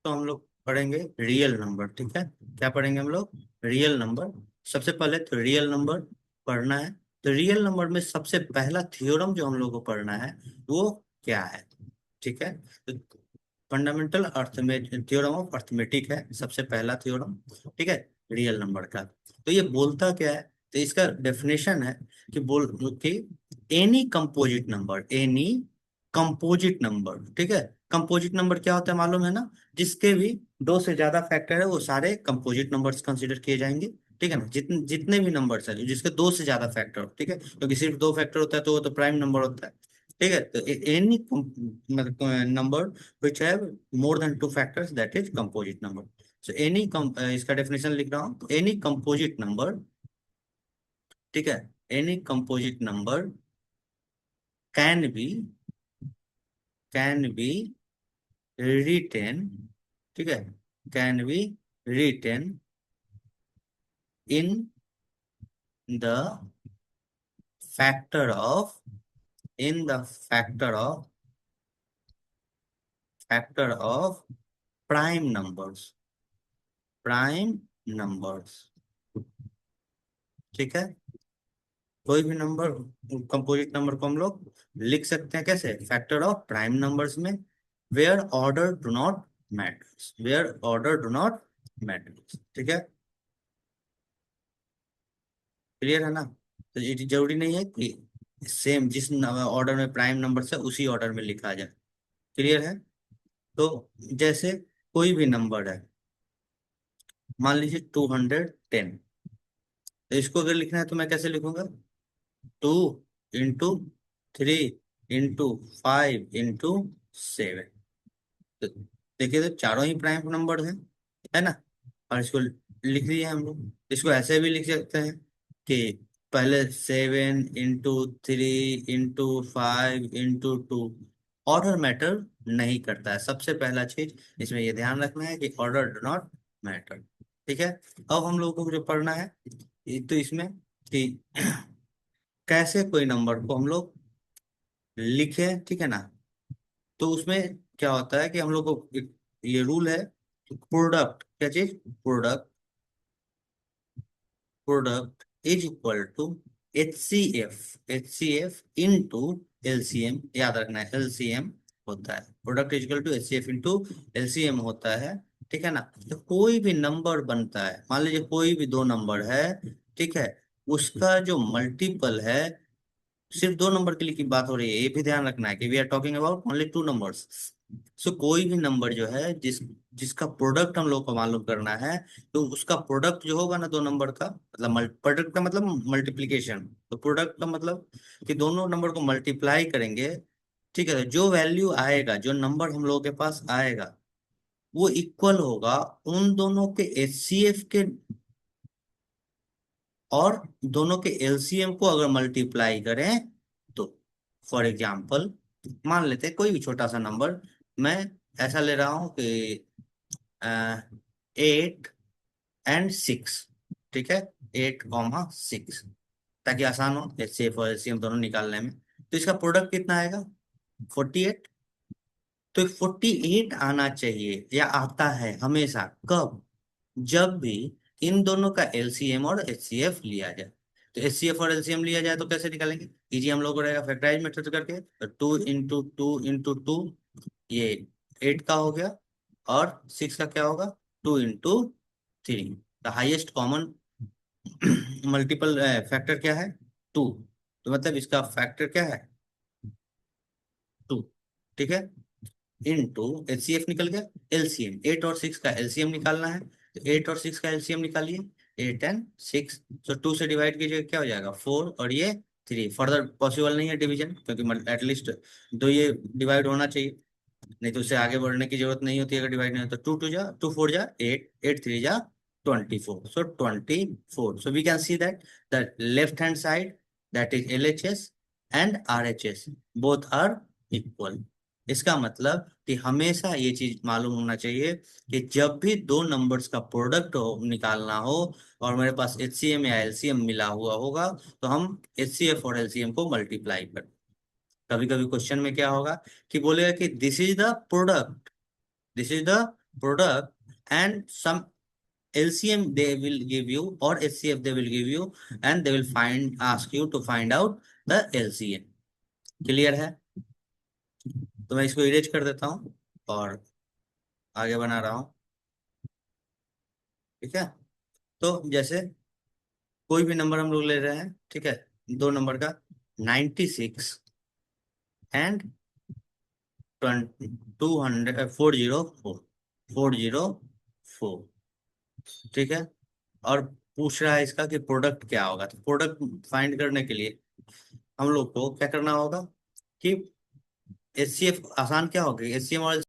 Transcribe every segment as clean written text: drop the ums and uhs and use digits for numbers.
तो हम लोग पढ़ेंगे रियल नंबर। ठीक है, क्या पढ़ेंगे हम लोग? Real number. सबसे पहले तो रियल नंबर पढ़ना है। तो रियल नंबर में सबसे पहला थ्योरम जो हम लोग को पढ़ना है वो क्या है? ठीक है, तो fundamental arithmetic theorem of arithmetic है सबसे पहला थ्योरम। ठीक है, रियल नंबर का। तो ये बोलता क्या है? तो इसका डेफिनेशन है कि कि any composite number, any composite number. ठीक है, कंपोजिट नंबर क्या होता है मालूम है ना? जिसके भी दो से ज्यादा फैक्टर है वो सारे कंपोजिट नंबर्स कंसीडर किए जाएंगे। ठीक है ना, जितने जितने भी नंबर्स है जिसके दो से ज्यादा फैक्टर हो, ठीक है, क्योंकि सिर्फ दो फैक्टर होता है तो वो तो प्राइम नंबर होता है। ठीक है, तो any number which have more than two factors, that is composite number. So any इसका डेफिनेशन लिख रहा हूँ, एनी कंपोजिट नंबर। ठीक है, any composite number can B can be written, ठीक है, can be written in the factor of in the factor of prime numbers, prime numbers। ठीक है, कोई भी नंबर, कंपोजिट नंबर को हम लोग लिख सकते हैं कैसे? फैक्टर ऑफ प्राइम नंबर्स में, where order do not matters, where order do not matters. ठीक है, क्लियर है ना? तो ये जरूरी नहीं है कि सेम जिस ऑर्डर में प्राइम नंबर है उसी ऑर्डर में लिखा जाए। क्लियर है? तो जैसे कोई भी नंबर है, मान लीजिए 210, तो इसको अगर लिखना है तो मैं कैसे लिखूंगा? 2 इंटू 3 इंटू 5 इंटू 7। तो देखिए, तो चारों ही प्राइम नंबर है ना? और इसको लिख दिए हम लोग। इसको ऐसे भी लिख सकते हैं कि पहले 7 into 3 into 5 into 2। Order matter नहीं करता है, सबसे पहला चीज इसमें ये ध्यान रखना है कि ऑर्डर डू नॉट मैटर। ठीक है, अब हम लोगों को जो पढ़ना है तो इसमें कि कैसे कोई नंबर को हम लोग लिखे। ठीक है ना? तो उसमें क्या होता है कि हम लोग को ये रूल है कि प्रोडक्ट, क्या चीज? Product, product is equal to H C F into LCM. याद रखना है, एलसीएम होता है, product is equal to H C F into LCM होता है। ठीक है ना? तो कोई भी नंबर बनता है, मान लीजिए कोई भी दो नंबर है, ठीक है, उसका जो मल्टीपल है, सिर्फ दो नंबर के लिए की बात हो रही है, ये भी ध्यान रखना है कि we are talking about only two numbers. So कोई भी नंबर जो है जिसका प्रोडक्ट हम लोग को मालूम करना है, तो उसका प्रोडक्ट जो होगा ना दो नंबर का, मतलब प्रोडक्ट का मतलब मल्टीप्लीकेशन, तो प्रोडक्ट का मतलब कि दोनों नंबर को मल्टीप्लाई करेंगे। ठीक है, तो जो वैल्यू आएगा, जो नंबर हम लोगों के पास आएगा, वो इक्वल होगा उन दोनों के एचसीएफ के, और दोनों के एलसीएम को अगर मल्टीप्लाई करें तो। फॉर एग्जाम्पल, मान लेते हैं कोई भी छोटा सा नंबर, मैं ऐसा ले रहा हूं कि 8 और 6। ठीक है, 8, 6, ताकि आसान हो एचसीएफ और एलसीएम दोनों निकालने में। तो इसका प्रोडक्ट कितना आएगा? 48। तो 48 आना चाहिए या आता है हमेशा, कब? जब भी इन दोनों का एलसीएम और एचसीएफ लिया जाए। तो एचसीएफ और एलसीएम लिया जाए तो कैसे निकालेंगे? इजी हम लोग को रहेगा फैक्टराइज मेथड करके। तो 2 इंटू 2 इंटू 2, ये 8 का हो गया, और 6 का क्या होगा? 2 into 3। The highest common multiple factor क्या है? 2। तो मतलब इसका फैक्टर क्या है? 2। ठीक है, इंटू एचसीएफ निकल गया, एलसीएम 8 और 6 का एलसीएम निकालना है। तो 8 और 6 का एलसीएम निकालिए, 8 एंड 6। तो 2 से डिवाइड कीजिए, क्या हो जाएगा? 4, और ये 3। फर्दर पॉसिबल नहीं है डिवीजन, क्योंकि एटलीस्ट दो ये डिवाइड होना चाहिए, नहीं तो उससे आगे बढ़ने की जरूरत नहीं होती अगर डिवाइड नहीं हो तो। 2 2 जा 2 4 जा 8, 8 3 जा 24, so 24। So we can see that the left hand side, that is LHS and RHS, both are equal. इसका मतलब कि हमेशा ये चीज मालूम होना चाहिए कि जब भी दो नंबर्स का प्रोडक्ट हो निकालना हो, और मेरे पास एचसीएम या एलसीएम मिला हुआ होगा, तो हम एचसीएफ और एलसीएम को मल्टीप्लाई कर। कभी कभी क्वेश्चन में क्या होगा कि बोलेगा कि this is the product, this is the product and some LCM they will give you or HCF they will give you and they will ask you to find out the LCM। Clear है? तो मैं इसको erase कर देता हूँ और आगे बना रहा हूँ। ठीक है, तो जैसे कोई भी नंबर हम लोग ले रहे हैं, ठीक है, दो नंबर का 96 एंड 200 404। ठीक है, और पूछ रहा है इसका कि प्रोडक्ट क्या होगा। तो प्रोडक्ट फाइंड करने के लिए हम लोग को क्या करना होगा कि एचसीएफ आसान क्या होगा, एचसीएम और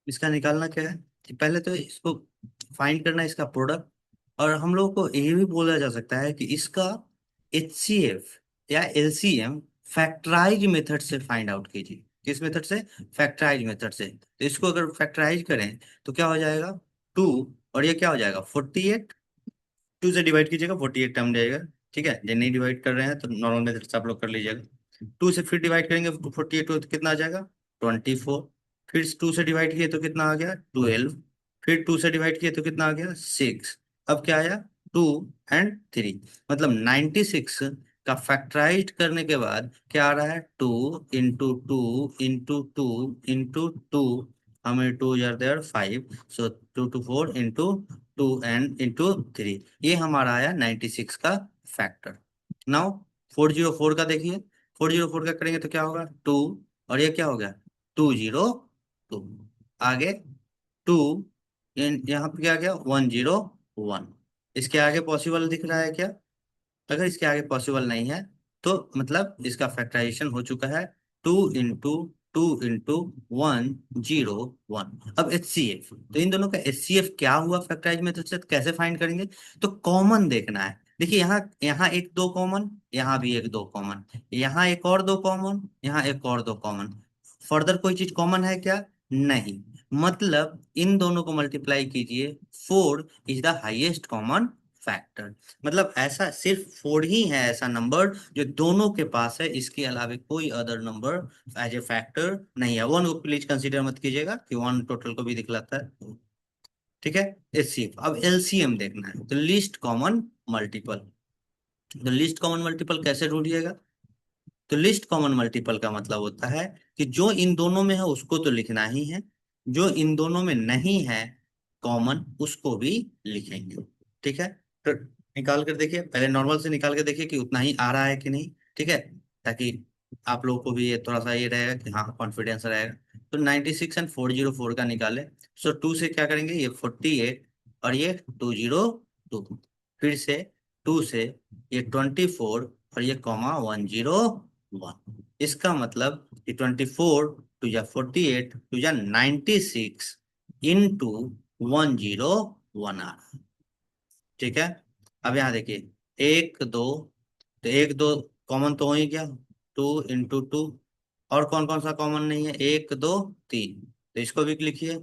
इसका निकालना क्या है कि पहले तो इसको फाइंड करना है इसका प्रोडक्ट। और हम लोग को ये भी बोला जा सकता है कि इसका एचसीएफ या एलसीएम फैक्टराइज मेथड से फाइंड आउट कीजिए। किस मेथड से? फैक्टराइज मेथड से। तो इसको अगर फैक्टराइज करें तो क्या हो जाएगा 2, और ये क्या हो जाएगा 48। 2 से डिवाइड कीजिएगा 48 टर्म जाएगा। ठीक है, जो नहीं डिवाइड कर रहे हैं तो नॉर्मल मेथड से आप लोग कर लीजिएगा। 2 से फिर डिवाइड करेंगे 48 तो कितना आ जाएगा 24। फिर 2 से डिवाइड किए तो कितना आ गया 12। फिर 2 से डिवाइड किए तो कितना आ गया 6। अब क्या आया 2 एंड 3, मतलब 96 का फैक्टराइज करने के बाद क्या आ रहा है 2 × 2 × 2 × 2। हमें 2 जार देयर 5, सो 2 × 4 × 2 एंड इंटू 3। ये हमारा आया 96 का फैक्टर। नाउ 404 का देखिए, 404 का करेंगे तो क्या होगा 2, और ये क्या हो गया 202। आगे 2, यहाँ पे क्या गया 101। इसके आगे पॉसिबल दिख रहा है क्या? अगर इसके आगे पॉसिबल नहीं है तो मतलब इसका फैक्टराइजेशन हो चुका है। 2 × 2 × 101। अब HCF, तो इन दोनों का HCF क्या हुआ फैक्टराइज में, तो कैसे फाइंड करेंगे? तो कॉमन देखना है। देखिए यहाँ यहाँ एक दो कॉमन, यहाँ भी एक दो कॉमन, यहाँ एक और दो कॉमन, यहाँ एक और दो कॉमन। फर्दर कोई चीज कॉमन है क्या? नहीं। मतलब इन दोनों को मल्टीप्लाई कीजिए, 4 is the highest common factor. मतलब ऐसा सिर्फ 4 ही है ऐसा नंबर जो दोनों के पास है, इसके अलावा कोई other number as a factor नहीं है। 1 को प्लीज कंसीडर मत कीजिएगा कि 1 टोटल को भी दिखलाता है। ठीक है, एचसीएफ। अब एलसीएम देखना है, तो लीस्ट कॉमन मल्टीपल। तो लीस्ट कॉमन मल्टीपल कैसे ढूंढिएगा? तो लिस्ट कॉमन मल्टीपल का मतलब होता है कि जो इन दोनों में है उसको तो लिखना ही है, जो इन दोनों में नहीं है कॉमन उसको भी लिखेंगे। ठीक है, तो निकाल कर देखिए, पहले नॉर्मल से निकाल के देखिए कि उतना ही आ रहा है कि नहीं। ठीक है, ताकि आप लोगों को भी ये थोड़ा सा ये रहेगा कि हाँ कॉन्फिडेंस रहेगा। तो 96 एंड 404 का निकाले। सो 2 से क्या करेंगे, ये 48 और ये 202। फिर से 2 से ये 24 और ये कॉमा 101। इसका मतलब कि 24 2 या 48 2 या 96 इंटू 101 आ रहा। ठीक है, अब यहाँ देखिए 1 2, तो 1 2 कॉमन तो हो ही गया, 2 × 2। और कौन कौन सा कॉमन नहीं है, 1 2 3, तो इसको भी लिखिए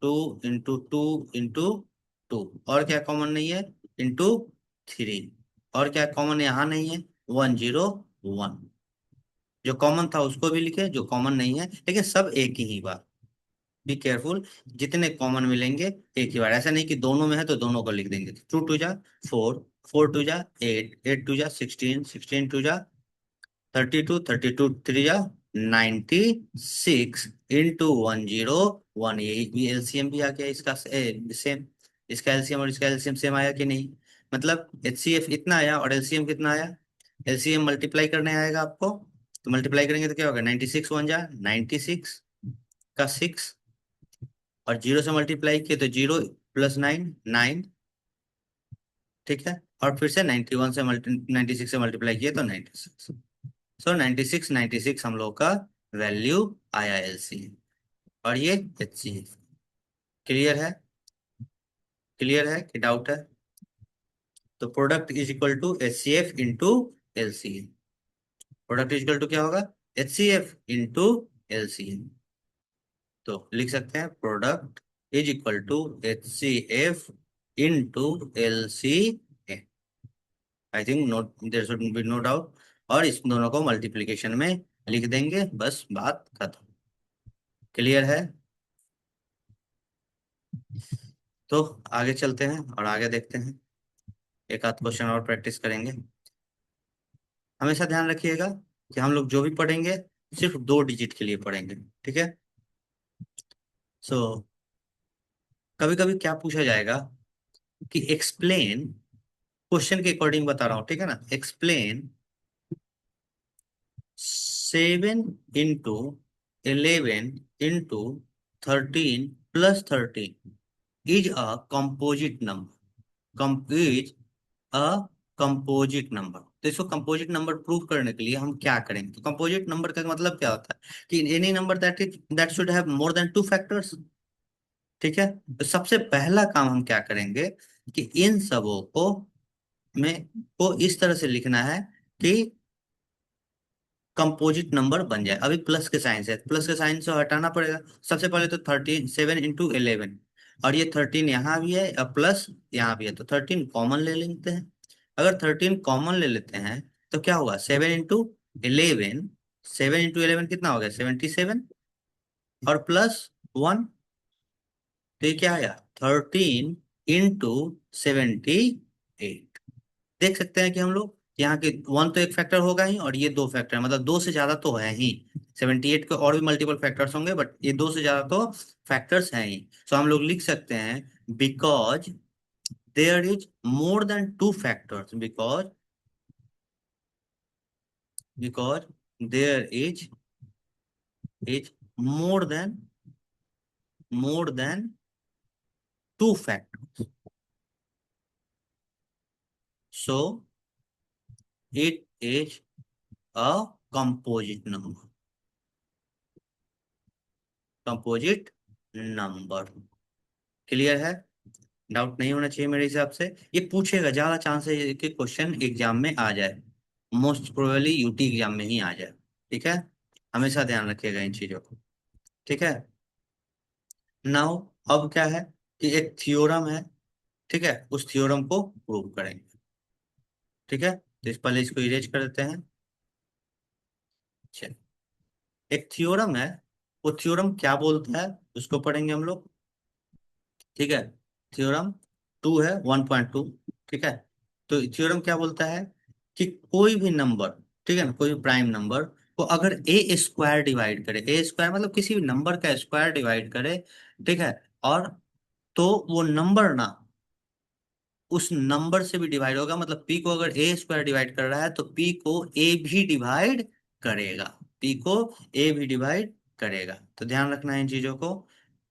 2 × 2 × 2। और क्या कॉमन नहीं है, × 3। और क्या कॉमन यहाँ नहीं है 101। जो कॉमन था उसको भी लिखे, जो कॉमन नहीं है, लेकिन सब एक ही बार। बी केयरफुल, जितने कॉमन मिलेंगे एक ही बार, ऐसा नहीं कि दोनों में है तो दोनों को लिख देंगे। 2 2 जा 4, 4 2 जा 8, 8 2 जा 16, 16 2 जा 32, 32 3 जा 96 इंटू 101। ये भी एलसीएम भी आ गया इसका सेम। इसका एलसीएम और इसका एलसीएम सेम आया कि नहीं? मतलब एचसीएफ इतना आया और एलसीएम कितना आया? एलसीएम मल्टीप्लाई करने आएगा आपको, तो मल्टीप्लाई करेंगे तो क्या होगा 96 1 जा 96 का 6, और 0 से मल्टीप्लाई किए तो 0 + 9 9। ठीक है, और फिर से 91 से 96 से मल्टीप्लाई किए तो 96। सो 96 96 हम लोग का वैल्यू आया एलसी, और ये एच सी। क्लियर है? क्लियर है कि डाउट है? तो product is equal to H C F into L C. Product is equal to क्या होगा, H C F into L C. तो लिख सकते हैं product is equal to H C F into L C. I think no, there should be no doubt. और इस दोनों को मल्टीप्लिकेशन में लिख देंगे, बस बात खत्म। क्लियर है? तो आगे चलते हैं और आगे देखते हैं, एक आध क्वेश्चन और प्रैक्टिस करेंगे। हमेशा ध्यान रखिएगा कि हम लोग जो भी पढ़ेंगे सिर्फ 2 डिजिट के लिए पढ़ेंगे, ठीक है। सो कभी कभी क्या पूछा जाएगा कि एक्सप्लेन, क्वेश्चन के अकॉर्डिंग बता रहा हूँ, ठीक है ना। Explain 7 into 11 into 13 is a composite number, is a composite number। तो इसको कंपोजिट नंबर प्रूव करने के लिए हम क्या करेंगे? तो कंपोजिट नंबर का मतलब क्या होता है कि any number that should have more than 2 factors, ठीक है। तो सबसे पहला काम हम क्या करेंगे कि इन सबों को में को इस तरह से लिखना है कि कंपोजिट नंबर बन जाए। अभी प्लस के साइन से, प्लस के साइन से हटाना पड़ेगा। सबसे पहले तो 7 into 11, और ये 13 यहाँ भी है और प्लस यहाँ भी है, तो 13 कॉमन ले लेते हैं। अगर 13 कॉमन ले लेते हैं तो क्या होगा? 7 into 11, 7 into 11 कितना हो गया? 77, और +1, तो ये क्या आया? 13 into 78। देख सकते हैं कि हम लोग यहाँ के 1 तो एक फैक्टर होगा ही, और ये 2 फैक्टर, मतलब 2 से ज्यादा तो है ही। 78 के और भी मल्टीपल फैक्टर्स होंगे, बट ये 2 से ज्यादा तो फैक्टर्स हैं ही। सो हम लोग लिख सकते हैं because there is more than 2 factors, because there is more than 2 factors, so it is a composite number, composite number. Clear है? डाउट नहीं होना चाहिए मेरे हिसाब से। ये पूछेगा, ज्यादा चांस है कि क्वेश्चन एग्जाम में आ जाए, मोस्ट प्रोबेबली यूटी एग्जाम में ही आ जाए, ठीक है। हमेशा ध्यान रखिएगा इन चीजों को, ठीक है। नाउ अब क्या है कि एक थ्योरम है, ठीक है, उस थ्योरम को प्रूव करेंगे, ठीक है। तो इस पहले इसको इरेज कर देते हैं। चलिए, एक थ्योरम है, वो थ्योरम क्या बोलता है उसको पढ़ेंगे हम लोग, ठीक है। थ्योरम 2 है, 1.2, ठीक है। तो थ्योरम क्या बोलता है कि कोई भी नंबर, ठीक है ना, कोई भी प्राइम नंबर को अगर ए स्क्वायर डिवाइड करे, ए स्क्वायर मतलब किसी भी नंबर का स्क्वायर डिवाइड करे, ठीक है, और तो वो नंबर ना उस नंबर से भी डिवाइड होगा। मतलब पी को अगर ए स्क्वायर डिवाइड कर रहा है तो पी को ए भी डिवाइड करेगा, पी को ए भी डिवाइड करेगा। तो ध्यान रखना है इन चीजों को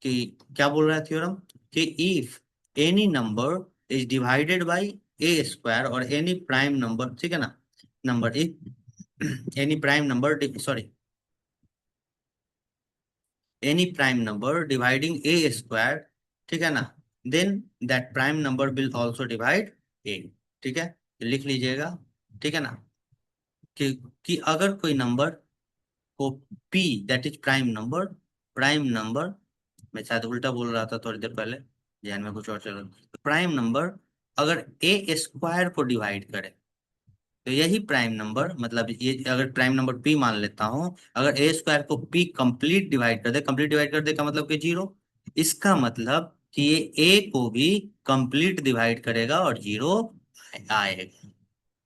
कि क्या बोल रहा है थ्योरम कि if any number is divided by A square, और एनी प्राइम नंबर, ठीक है ना, number if any prime number, sorry, any prime number dividing A square, ठीक है ना, then that prime number will also divide A, ठीक है। लिख लीजिएगा, ठीक है ना, कि अगर कोई नंबर को P, that is prime number, मैं शायद उल्टा बोल रहा था थोड़ी देर पहले, ध्यान में कुछ और चल रहा। प्राइम नंबर अगर ए स्क्वायर को डिवाइड करे, तो यही प्राइम नंबर, मतलब ये अगर प्राइम नंबर पी मान लेता हूं, अगर ए स्क्वायर को पी कंप्लीट डिवाइड कर दे, कंप्लीट डिवाइड कर दे का मतलब कि 0, इसका मतलब कि ये ए को भी कंप्लीट डिवाइड करेगा और 0 आएगा।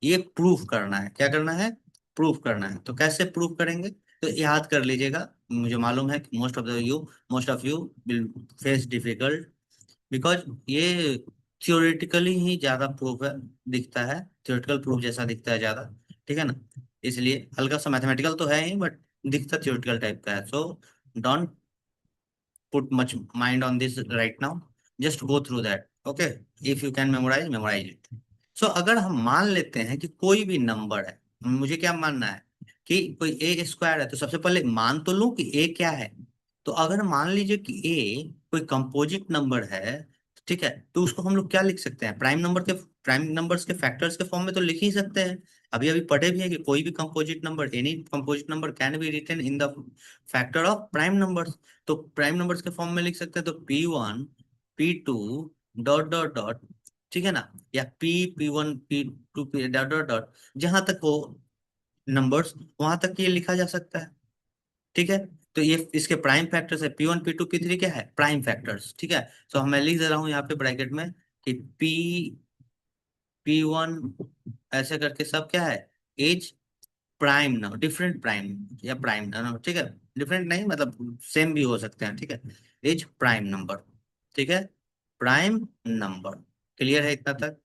ये प्रूफ करना है, क्या करना है? प्रूफ करना है। तो कैसे प्रूफ करेंगे? तो याद कर लीजिएगा, मुझे मालूम है कि most of you will face difficult, because ये थियोरेटिकली ही ज्यादा प्रूफ है, दिखता है थियोरेटिकल प्रूफ जैसा दिखता है ज्यादा, ठीक है ना। इसलिए हल्का सा मैथमेटिकल तो है ही, बट दिखता थियोरेटिकल टाइप का है। So don't put much mind on this right now, just go through that, okay. If you can memorize, memorize it. So अगर हम मान लेते हैं कि कोई भी नंबर है, मुझे क्या मानना है कि कोई ए स्क्वायर है, तो सबसे पहले मान तो लूं कि ए क्या है। तो अगर मान लीजिए कि ए कोई कंपोजिट नंबर है, ठीक है, तो उसको हम लोग क्या लिख सकते हैं? प्राइम नंबर्स के फैक्टर्स के फॉर्म में तो लिख ही सकते हैं। अभी अभी पढ़े भी है कि कोई भी composite number, any composite number can be written in the factor of prime numbers. तो प्राइम नंबर्स के फॉर्म में लिख सकते हैं, तो P1 P2 dot dot dot, ठीक है ना, या P1 P2 P dot dot dot, जहां तक हो नंबर्स वहां तक ये लिखा जा सकता है, ठीक है। तो ये इसके प्राइम फैक्टर्स है, P1 P2 P3 क्या है, प्राइम फैक्टर्स, ठीक है। तो मैं लिख दे रहा हूँ यहाँ पे ब्रैकेट में कि P1 ऐसे करके सब क्या है, as prime number, different prime या प्राइम नंबर, ठीक है। डिफरेंट नहीं मतलब सेम भी हो सकते हैं, ठीक है। एज प्राइम नंबर, ठीक है, प्राइम नंबर। क्लियर है इतना तक?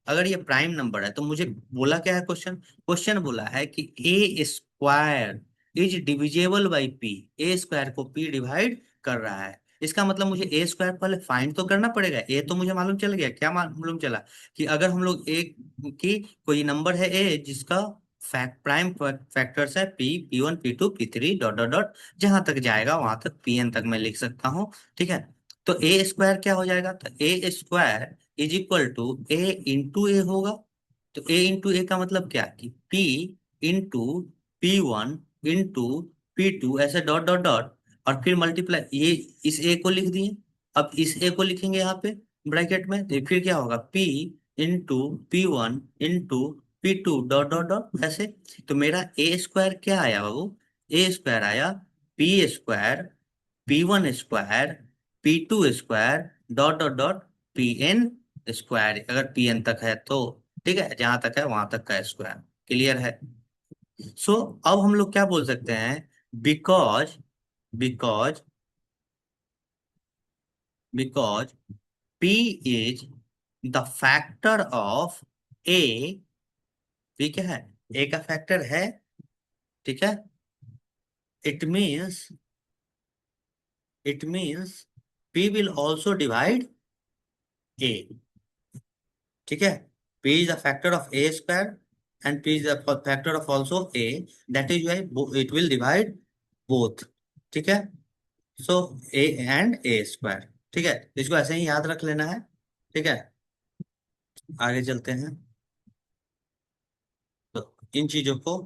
अगर ये प्राइम नंबर है तो मुझे बोला क्या है क्वेश्चन, क्वेश्चन बोला है कि A square is divisible by P, A square को पी डिवाइड कर रहा है। इसका मतलब मुझे ए स्क्वायर पहले फाइंड तो करना पड़ेगा। ए तो मुझे मालूम चल गया, क्या मालूम चला कि अगर हम लोग एक की कोई नंबर है ए जिसका प्राइम फैक्टर्स है P1 P2 P3 dot dot dot, जहां तक जाएगा वहां तक Pn तक मैं लिख सकता हूँ, ठीक है। तो ए स्क्वायर क्या हो जाएगा, तो A square is equal to A into A होगा। तो ए इंटू ए का मतलब क्या कि P into P1 into P2 ऐसे डॉट डॉट डॉट, और फिर मल्टीप्लाई, ये इस ए को लिख दिए। अब इस ए को लिखेंगे यहाँ पे ब्रैकेट में, तो फिर क्या होगा, P into P1 into P2 dot dot dot ऐसे। तो मेरा ए स्क्वायर क्या आया बाबू, ए स्क्वायर आया P square P1 square P2 square dot dot dot Pn square, अगर Pn तक है तो, ठीक है, जहां तक है वहां तक का स्क्वायर। क्लियर है? सो अब हम लोग क्या बोल सकते हैं, because because because P is the factor of A, ठीक है, ए का फैक्टर है, ठीक है। It means it means P will also divide A, ठीक है। P is the factor of a square and P is the factor of also a, that is why it will divide both, ठीक है। सो a and a square, ठीक है, इसको ऐसे ही याद रख लेना है, ठीक है। आगे चलते हैं। तो इन चीजों को,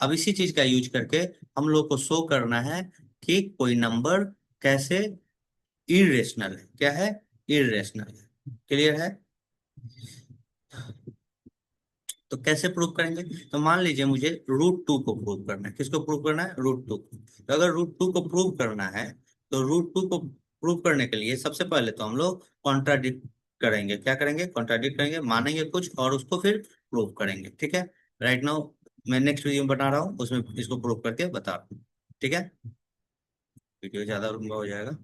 अब इसी चीज का यूज करके हम लोग को शो करना है कि कोई नंबर कैसे इरेशनल है, क्या है, इरेशनल है। क्लियर है? तो कैसे प्रूव करेंगे, तो मान लीजिए मुझे √2 को प्रूव करना है। किसको प्रूव करना है, √2 को। तो अगर √2 को प्रूव करना है, तो √2 को प्रूव करने के लिए सबसे पहले तो हम लोग कॉन्ट्राडिक्ट करेंगे। क्या करेंगे, कॉन्ट्राडिक्ट करेंगे, मानेंगे कुछ और उसको फिर प्रूव करेंगे, ठीक है। राइट नाउ मैं नेक्स्ट वीडियो बना रहा हूँ, उसमें इसको प्रूव करके बता रहा हूँ, ठीक है। वीडियो ज्यादा लंबा हो जाएगा।